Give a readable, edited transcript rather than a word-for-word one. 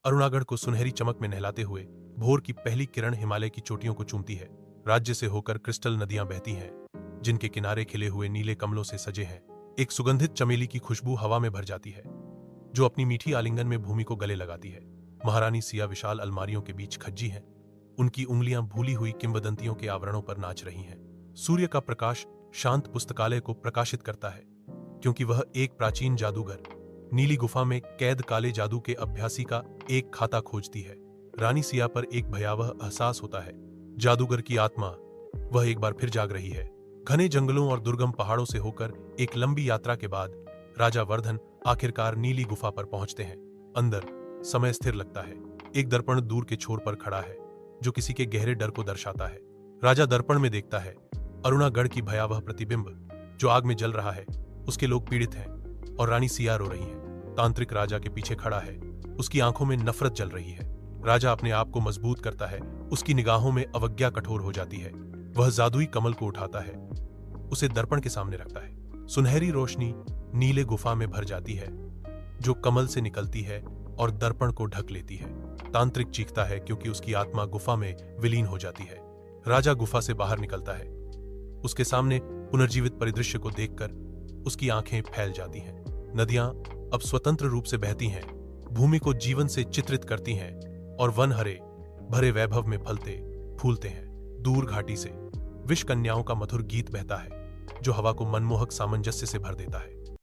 अरुणागढ़ को सुनहरी चमक में नहलाते हुए भोर की पहली किरण हिमालय की चोटियों को चूमती है। राज्य से होकर क्रिस्टल नदियां बहती हैं, जिनके किनारे खिले हुए नीले कमलों से सजे हैं। एक सुगंधित चमेली की खुशबू हवा में भर जाती है, जो अपनी मीठी आलिंगन में भूमि को गले लगाती है। महारानी सिया विशाल अलमारियों के बीच खज्जी हैं, उनकी उंगलियां भूली हुई किंवदंतियों के आवरणों पर नाच रही हैं। सूर्य का प्रकाश शांत पुस्तकालय को प्रकाशित करता है, क्योंकि वह एक प्राचीन जादूगर नीली गुफा में कैद काले जादू के अभ्यासी का एक खाता खोजती है। रानी सिया पर एक भयावह एहसास होता है। जादूगर की आत्मा वह एक बार फिर जाग रही है। घने जंगलों और दुर्गम पहाड़ों से होकर एक लंबी यात्रा के बाद राजा वर्धन आखिरकार नीली गुफा पर पहुंचते हैं। अंदर समय स्थिर लगता है। एक दर्पण दूर के छोर पर खड़ा है, जो किसी के गहरे डर को दर्शाता है। राजा दर्पण में देखता है अरुणागढ़ की भयावह प्रतिबिंब, जो आग में जल रहा है। उसके लोग पीड़ित हैं और रानी सिया रो रही है। तांत्रिक राजा के पीछे खड़ा है, उसकी आंखों में नफरत जल रही है। राजा अपने आप को मजबूत करता है, उसकी निगाहों में अवज्ञा कठोर हो जाती है। वह जादुई कमल को उठाता है, उसे दर्पण के सामने रखता है। सुनहरी रोशनी नीले गुफा में भर जाती है, जो कमल से निकलती है और दर्पण को ढक लेती है। तांत्रिक चीखता है, क्योंकि उसकी आत्मा गुफा में विलीन हो जाती है। राजा गुफा से बाहर निकलता है। उसके सामने पुनर्जीवित परिदृश्य को देखकर उसकी आंखें फैल जाती हैं। नदियां अब स्वतंत्र रूप से बहती हैं, भूमि को जीवन से चित्रित करती हैं और वन हरे भरे वैभव में फलते फूलते हैं। दूर घाटी से विष कन्याओं का मधुर गीत बहता है, जो हवा को मनमोहक सामंजस्य से भर देता है।